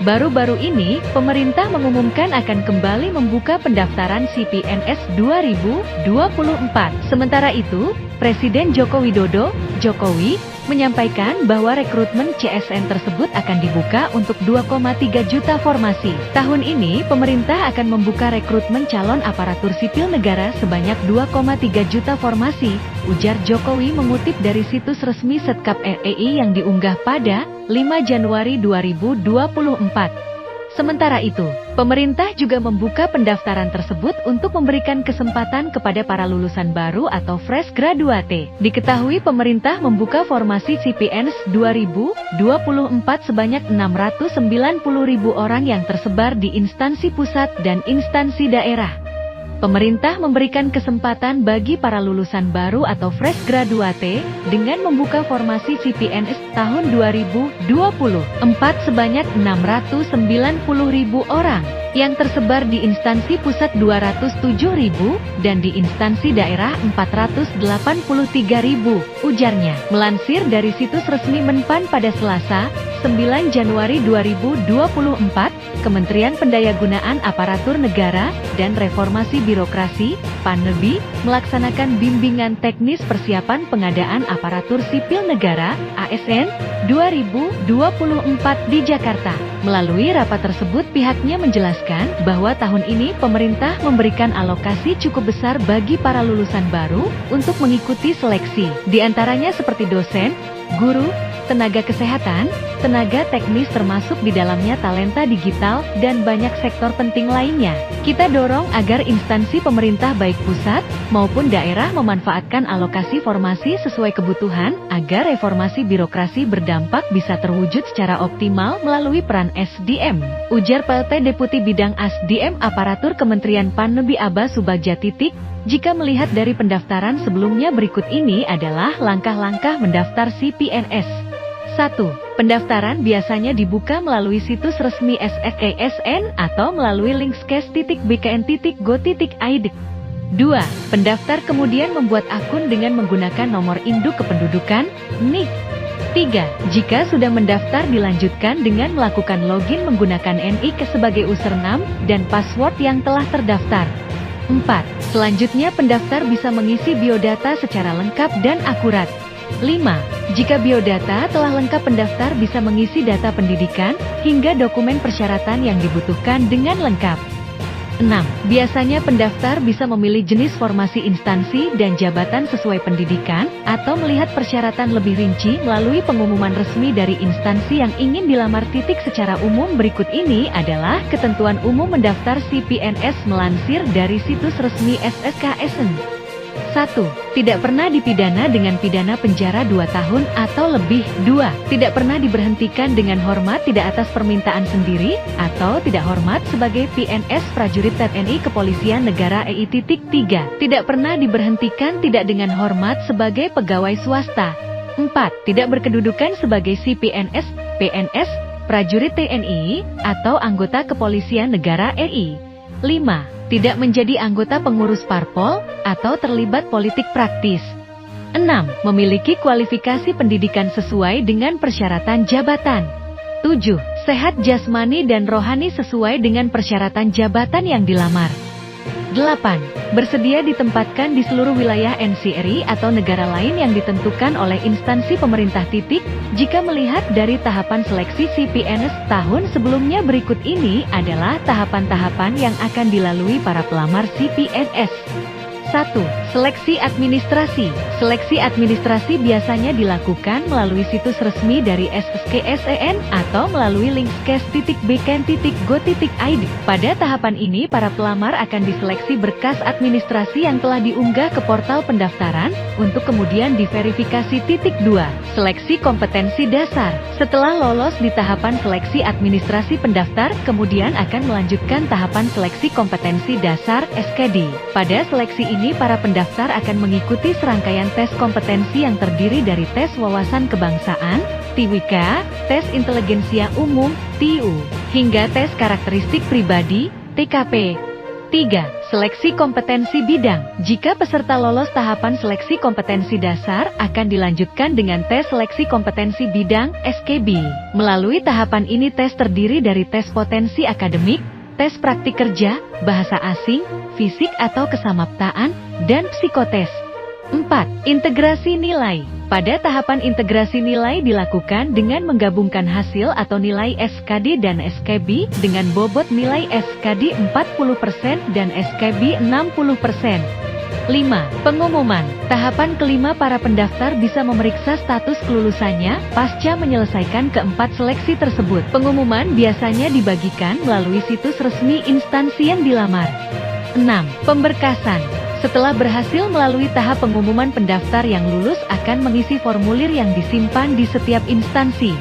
Baru-baru ini, pemerintah mengumumkan akan kembali membuka pendaftaran CPNS 2024. Sementara itu, Presiden Joko Widodo, Jokowi, menyampaikan bahwa rekrutmen CSN tersebut akan dibuka untuk 2,3 juta formasi. Tahun ini, pemerintah akan membuka rekrutmen calon aparatur sipil negara sebanyak 2,3 juta formasi, ujar Jokowi mengutip dari situs resmi Setkap RI yang diunggah pada 5 Januari 2024. Sementara itu, pemerintah juga membuka pendaftaran tersebut untuk memberikan kesempatan kepada para lulusan baru atau fresh graduate. Diketahui pemerintah membuka formasi CPNS 2024 sebanyak 690.000 orang yang tersebar di instansi pusat dan instansi daerah. Pemerintah memberikan kesempatan bagi para lulusan baru atau fresh graduate dengan membuka formasi CPNS tahun 2024 sebanyak 690.000 orang yang tersebar di instansi pusat 207.000 dan di instansi daerah 483.000, ujarnya. Melansir dari situs resmi Menpan pada Selasa, 9 Januari 2024, Kementerian Pendayagunaan Aparatur Negara dan Reformasi Birokrasi, PANEBI, melaksanakan bimbingan teknis persiapan pengadaan aparatur sipil negara, ASN, 2024 di Jakarta. Melalui rapat tersebut pihaknya menjelaskan bahwa tahun ini pemerintah memberikan alokasi cukup besar bagi para lulusan baru untuk mengikuti seleksi. Di antaranya seperti dosen, guru, tenaga kesehatan, tenaga teknis termasuk di dalamnya talenta digital, dan banyak sektor penting lainnya. Kita dorong agar instansi pemerintah baik pusat maupun daerah memanfaatkan alokasi formasi sesuai kebutuhan agar reformasi birokrasi berdampak bisa terwujud secara optimal melalui peran SDM, ujar PLT Deputi Bidang SDM Aparatur Kementerian PANEBI Aba Subagja. Jika melihat dari pendaftaran sebelumnya, berikut ini adalah langkah-langkah mendaftar CPNS. 1. Pendaftaran biasanya dibuka melalui situs resmi SSKSN atau melalui link skes.bkn.go.id. 2. Pendaftar kemudian membuat akun dengan menggunakan nomor induk kependudukan, NIK. 3. Jika sudah mendaftar, dilanjutkan dengan melakukan login menggunakan NIK sebagai username dan password yang telah terdaftar. 4. Selanjutnya pendaftar bisa mengisi biodata secara lengkap dan akurat. 5. Jika biodata telah lengkap, pendaftar bisa mengisi data pendidikan hingga dokumen persyaratan yang dibutuhkan dengan lengkap. 6. Biasanya pendaftar bisa memilih jenis formasi instansi dan jabatan sesuai pendidikan atau melihat persyaratan lebih rinci melalui pengumuman resmi dari instansi yang ingin dilamar. Secara umum berikut ini adalah ketentuan umum mendaftar CPNS melansir dari situs resmi SSKSN. 1. Tidak pernah dipidana dengan pidana penjara 2 tahun atau lebih. 2. Tidak pernah diberhentikan dengan hormat tidak atas permintaan sendiri, atau tidak hormat sebagai PNS prajurit TNI Kepolisian Negara EI. 3. Tidak pernah diberhentikan tidak dengan hormat sebagai pegawai swasta. 4. Tidak berkedudukan sebagai CPNS, PNS, prajurit TNI, atau anggota Kepolisian Negara RI. 5. Tidak menjadi anggota pengurus parpol atau terlibat politik praktis. 6. Memiliki kualifikasi pendidikan sesuai dengan persyaratan jabatan. 7. Sehat jasmani dan rohani sesuai dengan persyaratan jabatan yang dilamar. 8. Bersedia ditempatkan di seluruh wilayah NCRI atau negara lain yang ditentukan oleh instansi pemerintah. Jika melihat dari tahapan seleksi CPNS tahun sebelumnya, berikut ini adalah tahapan-tahapan yang akan dilalui para pelamar CPNS. 1. Seleksi administrasi. Seleksi administrasi biasanya dilakukan melalui situs resmi dari SSKSN atau melalui link skes.bkn.go.id. Pada tahapan ini, para pelamar akan diseleksi berkas administrasi yang telah diunggah ke portal pendaftaran untuk kemudian diverifikasi. 2. Seleksi kompetensi dasar. Setelah lolos di tahapan seleksi administrasi, pendaftar kemudian akan melanjutkan tahapan seleksi kompetensi dasar (SKD). Pada seleksi ini, para pendaftar akan mengikuti serangkaian tes kompetensi yang terdiri dari tes wawasan kebangsaan, TIWK, tes inteligensia umum, TIU, hingga tes karakteristik pribadi, TKP. 3. Seleksi kompetensi bidang. Jika peserta lolos tahapan seleksi kompetensi dasar, akan dilanjutkan dengan tes seleksi kompetensi bidang (SKB). Melalui tahapan ini tes terdiri dari tes potensi akademik, tes praktik kerja, bahasa asing, fisik atau kesamaptaan, dan psikotes. 4. Integrasi nilai. Pada tahapan integrasi nilai dilakukan dengan menggabungkan hasil atau nilai SKD dan SKB dengan bobot nilai SKD 40% dan SKB 60%. 5. Pengumuman. Tahapan kelima, para pendaftar bisa memeriksa status kelulusannya pasca menyelesaikan keempat seleksi tersebut. Pengumuman biasanya dibagikan melalui situs resmi instansi yang dilamar. 6. Pemberkasan. Setelah berhasil melalui tahap pengumuman, pendaftar yang lulus akan mengisi formulir yang disimpan di setiap instansi.